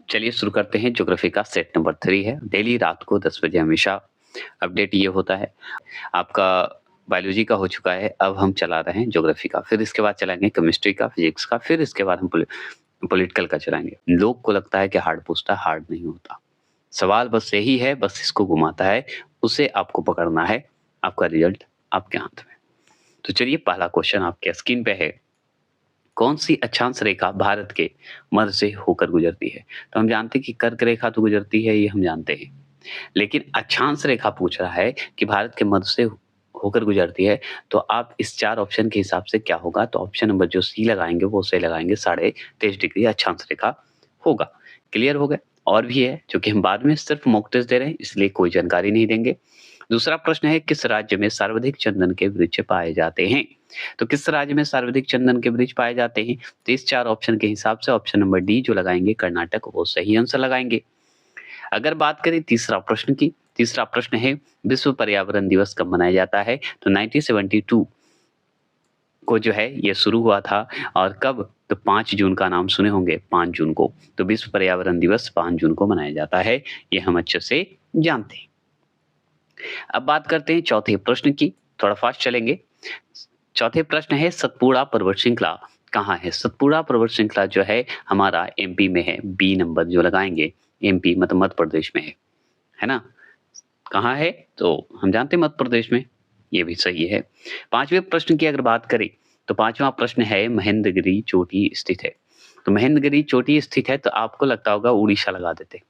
चलिए शुरू करते हैं। ज्योग्राफी का सेट नंबर 3 है। डेली रात को 10 बजे हमेशा अपडेट ये होता है। आपका बायोलॉजी का हो चुका है, अब हम चला रहे हैं ज्योग्राफी का, फिर इसके बाद चलाएँगे केमिस्ट्री का, फिजिक्स का, फिर इसके बाद हम पॉलिटिकल का चलाएँगे। लोग को लगता है कि हार्ड पूछता है, हार्ड नहीं होता। सवाल बस यही है, बस इसको घुमाता है, उसे आपको पकड़ना है, आपका रिजल्ट आपके हाथ में। तो चलिए पहला क्वेश्चन आपके स्क्रीन पे है। कौन-सी अक्षांश रेखा भारत के मध्य से होकर गुजरती है? तो हम जानते हैं कि कर्क रेखा तो गुजरती है, ये हम जानते हैं। लेकिन अक्षांश रेखा पूछ रहा है कि भारत के मध्य से होकर गुजरती है, तो आप इस 4 ऑप्शन के हिसाब से क्या होगा? तो ऑप्शन नंबर जो सी लगाएँगे वो सही लगाएँगे, 23.5 डिग्री अक्षांश रेखा होगा। क्लियर हो गया? और भी है, जो कि हम बाद में सिर्फ मॉक टेस्ट दे रहे हैं, इसलिए कोई जानकारी नहीं देंगे। दूसरा प्रश्न है, किस राज्य में सर्वाधिक चंदन के वृक्ष पाए जाते हैं? तो किस राज्य में सर्वाधिक चंदन के वृक्ष पाए जाते हैं? तो इस 4 ऑप्शन के हिसाब से ऑप्शन नंबर डी जो लगाएँगे कर्नाटक, वो सही आंसर लगाएँगे। अगर बात करें तीसरा प्रश्न की, तीसरा प्रश्न है विश्व पर्यावरण दिवस कब मनाया जाता है? तो 1972 को जो है ये शुरू हुआ था और कब? तो 5 जून का नाम सुने होंगे, 5 जून को। तो विश्व पर्यावरण दिवस 5 जून को मनाया जाता है, ये हम अच्छे से जानते हैं। अब बात करते हैं चौथे प्रश्न की, थोड़ा फास्ट चलेंगे। चौथे प्रश्न है सतपुड़ा पर्वत श्रृंखला कहाँ है? सतपुड़ा पर्वत श्रृंखला जो है हमारा एमपी में है, बी नंबर जो लगाएँगे, एमपी मतलब मध्य प्रदेश में है ना? कहाँ है? तो हम जानते हैं मध्य प्रदेश में, ये भी सही है। 5वें प्रश्न की अगर बात करें, तो 5वां प्रश्न है महेंद्रगिरी चोटी स्थित है। तो महेंद्रगिरी चोटी स्थित है तो आपको लगता होगा उड़ीसा लगा देते।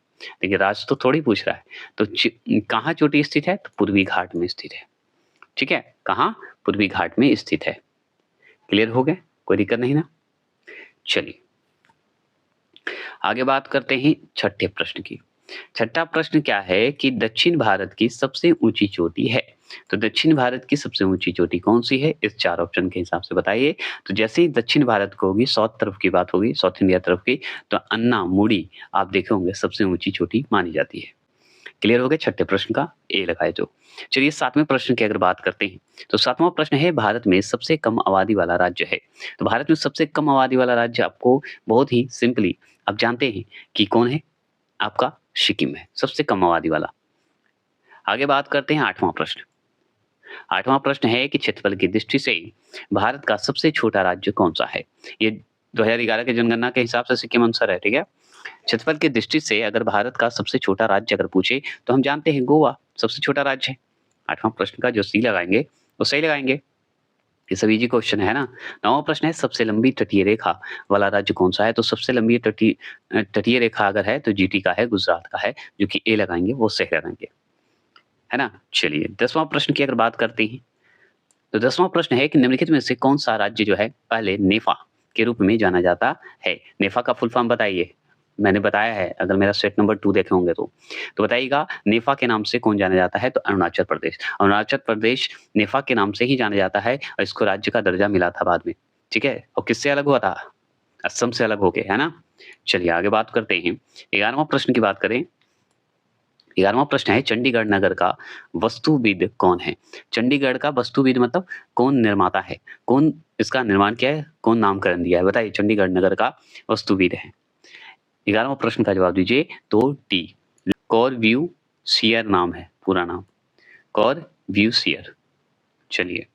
देखिए राज्य तो थोड़ी पूछ रहा है, तो कहाँ चोटी स्थित है? तो पूर्वी घाट में स्थित है। ठीक है? कहाँ? पूर्वी घाट में स्थित है। क्लियर हो गए? कोई दिक्कत नहीं ना? चलिए, आगे बात करते हैं छठे प्रश्न की। छठा प्रश्न क्या है कि दक्षिण भारत की सबसे ऊँची चोटी है। तो दक्षिण भारत की सबसे ऊँची चोटी कौन-सी है? इस 4 ऑप्शन के हिसाब से बताइए। तो जैसे ही दक्षिण भारत को होगी, साउथ तरफ की बात होगी, साउथ इंडिया तरफ की, तो अन्नामुडी आप देखे होंगे सबसे ऊँची चोटी मानी जाती है। क्लियर हो गया छठे प्रश्न का ए लगाए तो। चलिए 7वें प्रश्न की अगर बात करते हैं, तो 7वां प्रश्न है भारत में सबसे कम आबादी वाला राज्य है। तो भारत में सबसे कम आबादी वाला राज्य आपको बहुत ही सिंपली आप जानते हैं कि कौन है? आपका सिक्किम है, सबसे कम आबादी वाला। आगे बात करते हैं 8वां प्रश्न। 8वां प्रश्न है कि क्षेत्रफल की दृष्टि से भारत का सबसे छोटा राज्य कौन-सा है? ये 2011 की जनगणना के हिसाब से सिक्किम आंसर है, ठीक है? क्षेत्रफल की दृष्टि से अगर भारत का सबसे छोटा राज्य अगर पूछे, तो हम जानते हैं गोवा सबसे छोटा राज्य है। 8वां प्रश्न का जो सी लगाएँगे, वो सही लगाएँगे। ये सब ईज़ी क्वेश्चन है ना? 9वां प्रश्न है सबसे लंबी तटीय रेखा वाला राज्य कौन-सा है? तो सबसे लंबी तटीय रेखा अगर है तो जीटी का है, गुजरात का है, जो कि ए लगाएँगे वो सही लगाएँगे। है ना? चलिए 10वां प्रश्न की अगर बात करते हैं, तो 10वां प्रश्न है कि निम्नलिखित में से कौन-सा राज्य जो है पहले नेफा के रूप में जाना जाता है? नेफा का फुल फॉर्म बताइए। मैंने बताया है अगर मेरा सेट नंबर 2 देखे होंगे तो। तो बताइएगा नेफा के नाम से कौन जाना जाता है? तो अरुणाचल प्रदेश। अरुणाचल प्रदेश नेफा के नाम से ही जाना जाता है और इसको राज्य का दर्जा मिला था बाद में। ठीक है? और किससे अलग हुआ था? असम से अलग होके, है ना? चलिए आगे बात करते हैं। 11वां प्रश्न की बात करें, 11वां प्रश्न है चंडीगढ़ नगर का वास्तुविद कौन है? चंडीगढ़ का वास्तुविद मतलब कौन निर्माता है? कौन इसका निर्माण किया है? कौन नामकरण दिया है? बताइए चंडीगढ़ नगर का वास्तुविद है। 11वां प्रश्न का जवाब दीजिए तो डी कॉर्ब्यूसियर नाम है, पूरा नाम कॉर्ब्यूसियर। चलिए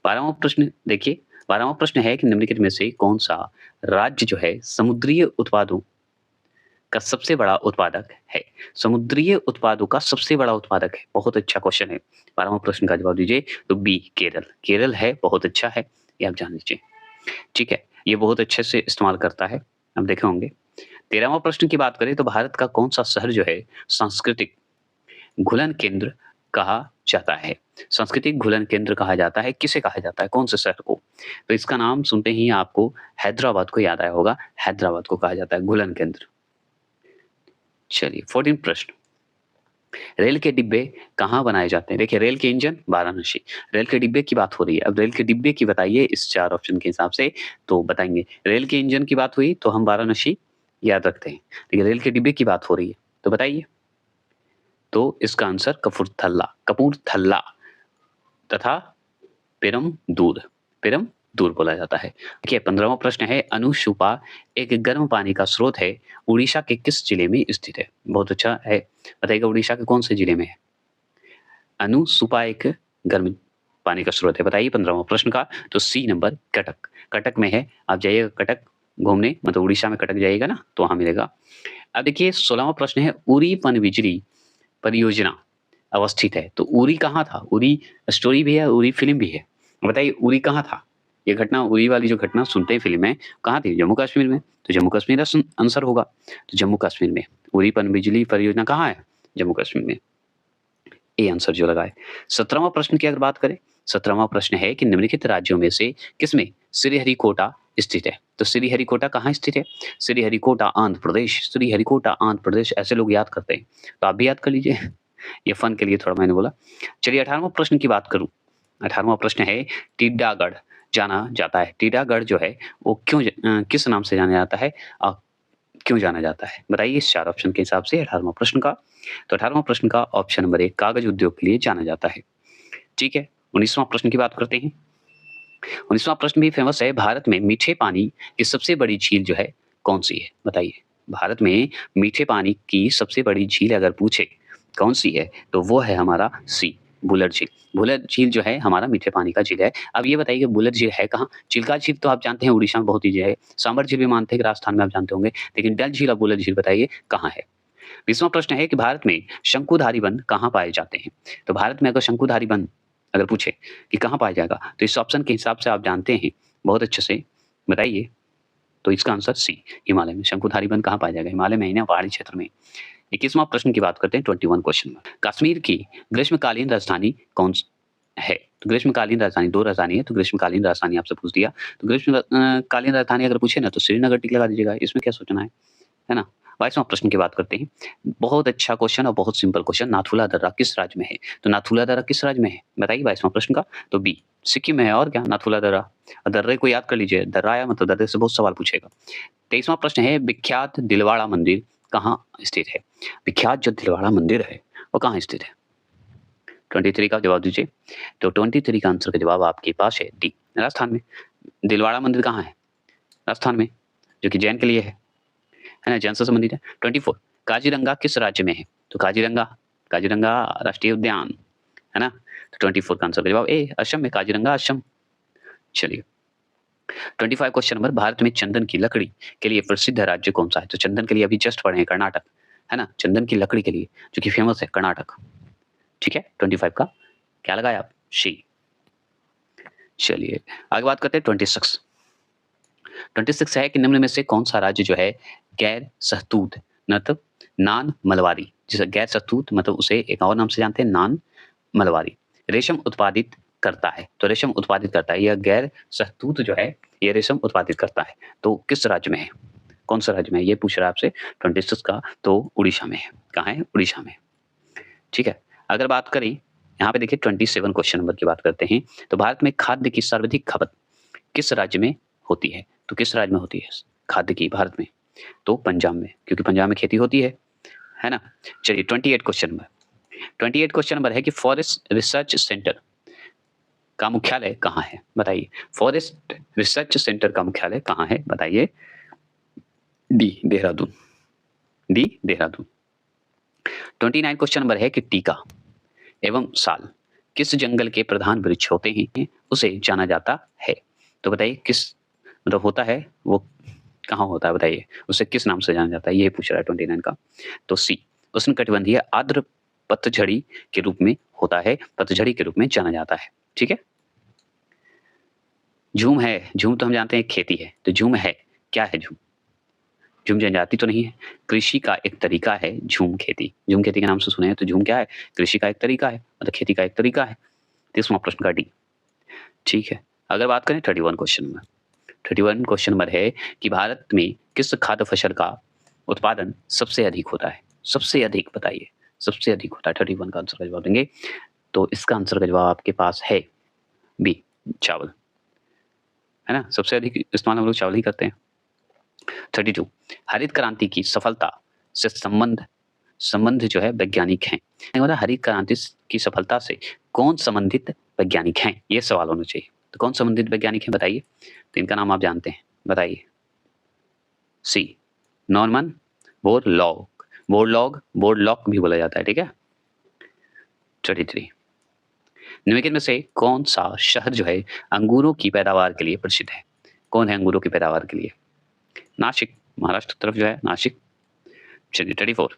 12वां प्रश्न देखिए, 12वां प्रश्न है कि निम्नलिखित में से कौन-सा राज्य जो है समुद्रीय उत्पादों का सबसे बड़ा उत्पादक है? समुद्रीय उत्पादों का सबसे बड़ा उत्पादक है। बहुत अच्छा क्वेश्चन है। 12वां प्रश्न का जवाब दीजिए तो बी केरल। केरल है, बहुत अच्छा है, ये आप जान लीजिए। ठीक है, ये बहुत अच्छे से इस्तेमाल करता है, आप देखे होंगे। 13वां प्रश्न की बात करें तो भारत का कौन-सा शहर जो है सांस्कृतिक घुलन केंद्र कहा जाता है? सांस्कृतिक घुलन केंद्र कहा जाता है, किसे कहा जाता है? कौन से शहर को? तो इसका नाम सुनते ही आपको हैदराबाद को याद आया होगा, हैदराबाद को कहा जाता है घुलन केंद्र। चलिए 14 प्रश्न, रेल के डिब्बे कहाँ बनाए जाते हैं? देखिए रेल के इंजन वाराणसी, रेल के डिब्बे की बात हो रही है। अब रेल के डिब्बे की बताइए इस 4 ऑप्शन के हिसाब से तो बताएँगे। रेल के इंजन की बात हुई तो हम वाराणसी याद रखते हैं। देखिए रेल के डिब्बे की बात हो रही है, तो बताइए। तो इसका आंसर कपूरथला, कपूरथला तथा पेरमदूर, पेरमदूर दूर बोला जाता है। देखिए 15वां प्रश्न है, अनुसूपा एक गर्म पानी का स्रोत है, उड़ीसा के किस जिले में स्थित है? बहुत अच्छा है, बताइएगा उड़ीसा के कौन से जिले में है? अनुसूपा एक गर्म पानी का स्रोत है, बताइए 15वां प्रश्न का। तो सी नंबर कटक, कटक में है। आप जाइएगा कटक घूमने, मतलब उड़ीसा में कटक जाइएगा ना तो वहाँ मिलेगा। अब देखिए 16वां प्रश्न है, उरी पनबिजली परियोजना अवस्थित है, तो उरी कहाँ था? उरी स्टोरी भी है, उरी फ़िल्म भी है। बताइए उरी कहाँ था? ये घटना, उरी वाली जो घटना सुनते हैं फ़िल्म में, कहाँ थी? जम्मू कश्मीर में, तो जम्मू कश्मीर आंसर होगा। तो जम्मू कश्मीर में उरी पनबिजली परियोजना कहाँ है? जम्मू कश्मीर में। ए आंसर जो लगा है। 17वां प्रश्न की अगर बात करें, 17वां प्रश्न है कि निम्नलिखित राज्यों में से किसमें श्रीहरिकोटा स्थित है? तो श्रीहरिकोटा कहाँ स्थित है? श्रीहरिकोटा आंध्र प्रदेश, श्रीहरिकोटा आंध्र प्रदेश, ऐसे लोग याद करते हैं, तो आप भी याद कर लीजिए। ये फन के लिए थोड़ा मैंने बोला। चलिए 18वां प्रश्न की बात करूँ। 18वां प्रश्न है, टिड्डागढ़ जाना जाता है। टिड्डागढ़ जो है वो किस नाम से जाना जाता है? क्यों जाना जाता है? बताइए इस 4 ऑप्शन के हिसाब से 18वां प्रश्न का। तो 18वां प्रश्न का ऑप्शन नंबर 1 कागज उद्योग के लिए जाना जाता है। ठीक है, 19वां प्रश्न की बात करते हैं। 19वां प्रश्न भी फेमस है, भारत में मीठे पानी की सबसे बड़ी झील जो है कौन-सी है? बताइए। भारत में मीठे पानी की सबसे बड़ी झील अगर पूछे कौन-सी है? तो वो है हमारा सी बुलर झील। बुलर झील जो है हमारा मीठे पानी का झील है। अब ये बताइए कि बुलर झील है कहाँ? चिल्का झील तो आप जानते हैं उड़ीसा में बहुत ईज़ी है। सांभर झील भी मानते हैं कि राजस्थान में आप जानते होंगे। लेकिन डल झील और बुलर झील बताइए कहाँ है? 20वां प्रश्न है कि भारत में शंकुधारी वन कहाँ पाए जाते हैं? तो भारत में अगर शंकुधारी वन अगर पूछे कि कहाँ पाया जाएगा, तो इस ऑप्शन के हिसाब से आप जानते हैं बहुत अच्छे से, बताइए। तो इसका आंसर सी हिमालय में। शंकुधारी वन कहाँ पाया जाएगा? हिमालय में ही ना, पहाड़ी क्षेत्र में। 21वां प्रश्न की बात करते हैं, 21 क्वेश्चन में। कश्मीर की ग्रीष्मकालीन राजधानी कौन है? तो ग्रीष्मकालीन राजधानी 2 राजधानी है, तो ग्रीष्मकालीन राजधानी आपसे पूछ दिया। तो कालीन राजधानी अगर पूछे ना तो श्रीनगर टिक लगा दीजिएगा, इसमें क्या सोचना है ना? 22वां प्रश्न की बात करते हैं। बहुत अच्छा क्वेश्चन और बहुत सिंपल क्वेश्चन, नाथुला दर्रा किस राज्य में है? तो नाथुला दर्रा किस राज्य में है? बताइए 22वां प्रश्न का। तो बी सिक्किम में है, और क्या, नाथुला दर्रा। और दर्रे को याद कर लीजिए, दर्रा आया मतलब दर्रे से बहुत सवाल पूछेगा। 23वां प्रश्न है, विख्यात दिलवाड़ा मंदिर कहाँ स्थित है? विख्यात जो दिलवाड़ा मंदिर है वो कहाँ स्थित है? 23 का जवाब दीजिए। तो 23 का आंसर का जवाब आपके पास है डी, राजस्थान में। दिलवाड़ा मंदिर कहाँ है? राजस्थान में, जो कि जैन के लिए है ना, जैन से संबंधित है। 24 काजीरंगा किस राज्य में है? तो काजीरंगा, काजीरंगा राष्ट्रीय उद्यान है ना। तो 24 का आंसर का जवाब ए असम में, काजीरंगा असम। चलिए 25 क्वेश्चन नंबर, भारत में चंदन की लकड़ी के लिए प्रसिद्ध राज्य कौन सा है? तो चंदन के लिए अभी जस्ट पढ़े हैं कर्नाटक, है ना। चंदन की लकड़ी के लिए जो कि फेमस है कर्नाटक। ठीक है, 25 का क्या लगाया आप? शी। चलिए आगे बात करते हैं 26। 26 है कि निम्न में से कौन सा राज्य जो है गैर सहतूत मतलब नान मलवारी, जिसे गैर सहतूत मतलब उसे एक और नाम से जानते हैं नान मलवारी, रेशम उत्पादित करता है। तो रेशम उत्पादित करता है, यह गैर सहतूत जो है ये रेशम उत्पादित करता है। तो किस राज्य में है? कौन सा राज्य में है? ये पूछ रहा है आपसे 26 का। तो उड़ीसा में है। कहाँ है? उड़ीसा में। ठीक है, अगर बात करें यहाँ पे देखिए 27 क्वेश्चन नंबर की बात करते हैं। तो भारत में खाद्य की सर्वाधिक खपत किस राज्य में होती है? तो किस राज्य में होती है खाद्य की भारत में? तो पंजाब में, क्योंकि पंजाब में खेती होती है ना। चलिए 28 क्वेश्चन नंबर, 28 क्वेश्चन नंबर है कि फॉरेस्ट रिसर्च सेंटर का मुख्यालय कहाँ है? बताइए। फॉरेस्ट रिसर्च सेंटर का मुख्यालय कहाँ है? बताइए। D Dehradun, D Dehradun. 29 question number है कि टीका एवं साल किस जंगल के प्रधान वृक्ष होते हैं उसे जाना जाता है? तो बताइए किस मतलब होता है वो कहाँ होता है? बताइए उसे किस नाम से जाना जाता है? ये पूछ रहा है 29 का। तो सी उष्णकटिबंधीय आर्द्र पतझड़ी के रूप में होता है, पतझड़ी के रूप में जाना जाता है। ठीक है, झूम है, झूम तो हम जानते हैं खेती है, तो झूम है, क्या है झूम? झूम जनजाति तो नहीं है, कृषि का एक तरीका है झूम खेती। झूम खेती के नाम से सुने हैं, तो झूम क्या है? कृषि का एक तरीका है, मतलब खेती का एक तरीका है। 30वां प्रश्न का डी। ठीक है, अगर बात करें 31 क्वेश्चन में, 31 क्वेश्चन नंबर है कि भारत में किस खाद्य फसल का उत्पादन सबसे अधिक होता है? सबसे अधिक बताइए, सबसे अधिक होता है। 31 का आंसर का जवाब देंगे। तो इसका आंसर का जवाब आपके पास है बी चावल, है ना। सबसे अधिक इस्तेमाल हम लोग चावल ही करते हैं। 32 हरित क्रांति की सफलता से संबंध जो है वैज्ञानिक हैं। हरित क्रांति की सफलता से कौन संबंधित वैज्ञानिक हैं? ये सवाल होना चाहिए। तो कौन संबंधित वैज्ञानिक है बताइए? तो इनका नाम आप जानते हैं, बताइए। सी, नॉर्मन बोरलॉग। बोरलॉग भी बोला जाता है, ठीक है। 33, निम्नलिखित में से कौन सा शहर जो है अंगूरों की पैदावार के लिए प्रसिद्ध है? कौन है अंगूरों की पैदावार के लिए? नासिक, महाराष्ट्र तरफ जो है नासिक। चलिए 34,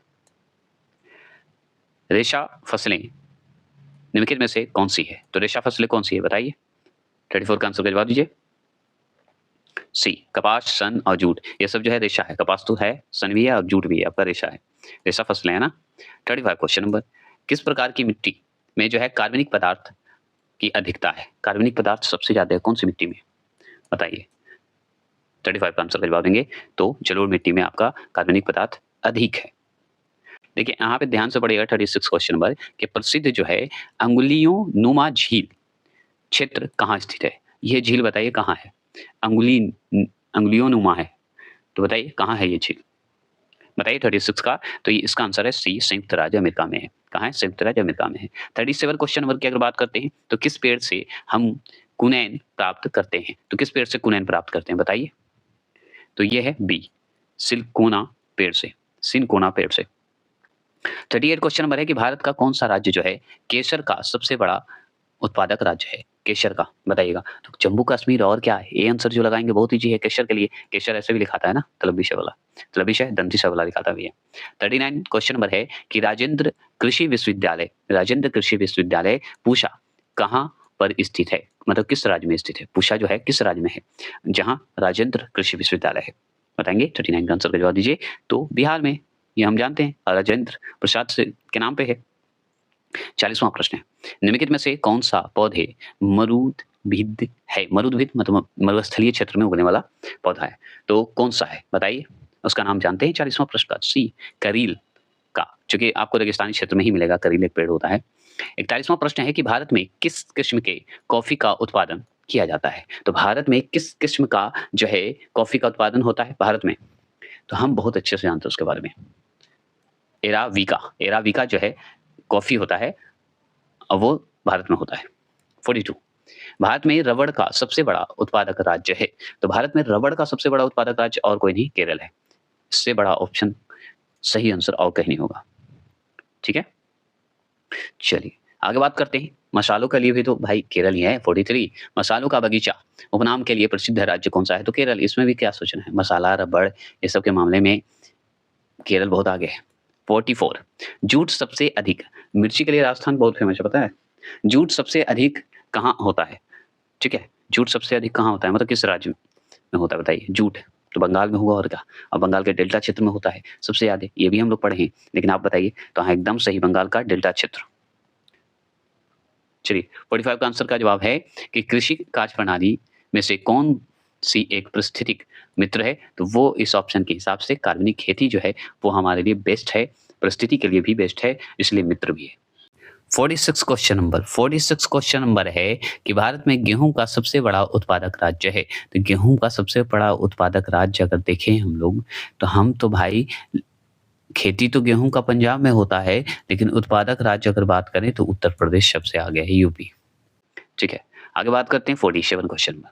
रेशा फसलें निम्नलिखित में से कौन सी है? तो रेशा फसलें कौन सी है बताइए? 34 का आंसर का जवाब दीजिए। सी, कपास, सन और जूट, ये सब जो है रेशा है। कपास तो है, सन भी है और जूट भी है, आपका रेशा है, रेशा फसलें है ना। 35 क्वेश्चन नंबर, किस प्रकार की मिट्टी में जो है कार्बनिक पदार्थ की अधिकता है? कार्बनिक पदार्थ सबसे ज्यादा है कौन सी मिट्टी में बताइए? 35 का आंसर का जवाब देंगे तो जलोढ़ मिट्टी में आपका कार्बनिक पदार्थ अधिक है। देखिए यहाँ पे ध्यान से पढ़िएगा 36 क्वेश्चन नंबर कि प्रसिद्ध जो है अंगुलियों नुमा झील क्षेत्र कहाँ स्थित है? यह झील बताइए कहाँ है? अंगुलियों नुमा है, तो बताइए कहाँ है ये झील? बताइए 36 का। तो ये इसका आंसर है सी, संयुक्त राज्य अमेरिका में है। कहाँ है? संयुक्त राज्य अमेरिका में है। 37 क्वेश्चन नंबर की अगर बात करते हैं तो किस पेड़ से हम कुनैन प्राप्त करते हैं? तो किस पेड़ से कुनैन प्राप्त करते हैं बताइए? तो ये है बी, सिनकोना पेड़ से, सिनकोना पेड़ से। 38 क्वेश्चन नंबर है कि भारत का कौन सा राज्य जो है केसर का सबसे बड़ा उत्पादक राज्य है? केसर का बताइएगा। तो जम्मू कश्मीर और क्या है? ये आंसर जो लगाएंगे बहुत ईजी है केसर के लिए। केसर ऐसे भी लिखाता है ना, तलबिश वाला, तलबिश है दंतिश वाला लिखाता भी है। 39 क्वेश्चन नंबर है कि राजेंद्र कृषि विश्वविद्यालय पूषा कहाँ पर स्थित है? मतलब किस राज्य में स्थित है? पूषा जो है किस राज्य में है जहाँ राजेंद्र कृषि विश्वविद्यालय है? बताएंगे 39 का आंसर का जवाब दीजिए। तो बिहार में, ये हम जानते हैं, राजेंद्र प्रसाद से के नाम पे है। 40वां प्रश्न है, निम्नलिखित में से कौन सा पौधे मरुद्भिद है? मरुद्भिद मतलब मरुस्थलीय क्षेत्र में उगने वाला पौधा है, तो कौन सा है बताइए? उसका नाम जानते हैं 40वां प्रश्न का। सी, करील का, चूंकि आपको रेगिस्तानी क्षेत्र में ही मिलेगा, करील एक पेड़ होता है। 41वां प्रश्न है कि भारत में किस किस्म के कॉफी का उत्पादन किया जाता है? तो भारत में किस किस्म का जो है कॉफी का उत्पादन होता है भारत में? तो हम बहुत अच्छे से जानते हैं उसके बारे में। एराविका जो है कॉफी होता है और वो भारत में होता है। 42, भारत में रबड़ का सबसे बड़ा उत्पादक राज्य है? तो भारत में रबड़ का सबसे बड़ा उत्पादक राज्य और कोई नहीं, केरल है। इससे बड़ा ऑप्शन सही आंसर और कहीं नहीं होगा, ठीक है। चलिए आगे बात करते हैं। मसालों के लिए भी तो भाई केरल ही है। 43, मसालों का बगीचा उपनाम के लिए प्रसिद्ध राज्य कौन सा है? तो केरल। इसमें भी क्या सोचना है, मसाला, रबड़, ये सब के मामले में केरल बहुत आगे है। 44, जूट सबसे अधिक, मिर्ची के लिए राजस्थान बहुत फेमस है, पता है? जूट सबसे अधिक कहाँ होता है? ठीक है, जूट सबसे अधिक कहाँ होता है, मतलब किस राज्य में होता है बताइए? जूट तो बंगाल में होगा और क्या, और बंगाल के डेल्टा क्षेत्र में होता है सबसे ज्यादा, ये भी हम लोग पढ़े हैं, लेकिन आप बताइए। तो हाँ एकदम सही, बंगाल का डेल्टा क्षेत्र। चलिए 45 का आंसर का जवाब है कि कृषि कार्य प्रणाली में से कौन सी एक पारिस्थितिक मित्र है? तो वो इस ऑप्शन के हिसाब से कार्बनिक खेती जो है वो हमारे लिए बेस्ट है, परिस्थिति के लिए भी बेस्ट है, इसलिए मित्र भी है। 46 क्वेश्चन नंबर है कि भारत में गेहूं का सबसे बड़ा उत्पादक राज्य है। तो गेहूं का सबसे बड़ा उत्पादक राज्य अगर देखें हम लोग, तो हम तो भाई खेती तो गेहूं का पंजाब में होता है, लेकिन उत्पादक राज्य अगर बात करें तो उत्तर प्रदेश सबसे आगे है, यूपी। ठीक है, आगे बात करते हैं 47 क्वेश्चन नंबर।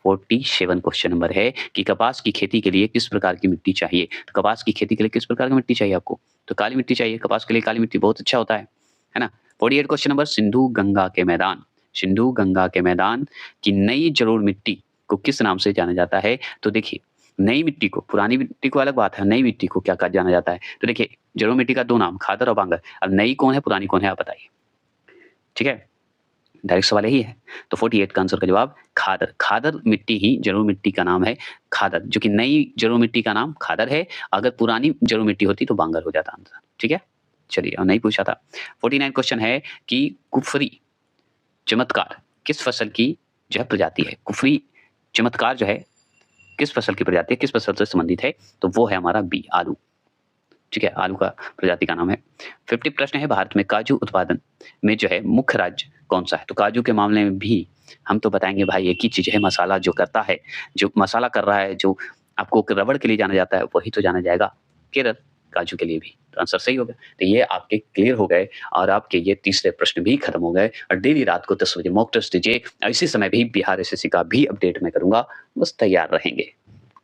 47 क्वेश्चन नंबर है कि कपास की खेती के लिए किस प्रकार की मिट्टी चाहिए? तो कपास की खेती के लिए किस प्रकार की मिट्टी चाहिए आपको? तो काली मिट्टी चाहिए, कपास के लिए काली मिट्टी बहुत अच्छा होता है ना। 48 क्वेश्चन नंबर, सिंधु गंगा के मैदान की नई जलोढ़ मिट्टी को किस नाम से जाना जाता है? तो देखिए, नई मिट्टी को, पुरानी मिट्टी को अलग बात है, नई मिट्टी को क्या कहा जाना जाता है? तो देखिए, जलोढ़ मिट्टी का दो नाम, खादर और बांगर। अब नई कौन है, पुरानी कौन है, आप बताइए। ठीक है, डायरेक्ट सवाल यही है। तो 48 का आंसर का जवाब खादर। खादर मिट्टी ही जलोढ़ मिट्टी का नाम है, खादर, जो कि नई जलोढ़ मिट्टी का नाम खादर है। अगर पुरानी जलोढ़ मिट्टी होती तो बांगर हो जाता आंसर। ठीक है, चलिए, और नहीं पूछा था। 49 क्वेश्चन है कि कुफरी चमत्कार किस फसल की जो है प्रजाति है? कुफरी चमत्कार जो है किस फसल की प्रजाति है, किस फसल से संबंधित है? तो वो है हमारा बी, आलू। ठीक है, आलू का प्रजाति का नाम है। 50 प्रश्न है, भारत में काजू उत्पादन में जो है मुख्य राज्य कौन सा है? तो काजू के मामले में भी हम तो बताएंगे भाई एक ही चीज है, मसाला जो करता है, जो मसाला कर रहा है, जो आपको रबड़ के लिए जाना जाता है, वही तो जाना जाएगा केरल। काजू के लिए भी। तो आंसर सही हो गया। तो ये आपके क्लियर हो गए और आपके ये तीसरे प्रश्न भी खत्म हो गए और डेली रात को 10 बजे मॉक टेस्ट दीजिए। इसी समय भी बिहार एसएससी का भी अपडेट मैं करूँगा, बस तैयार रहेंगे।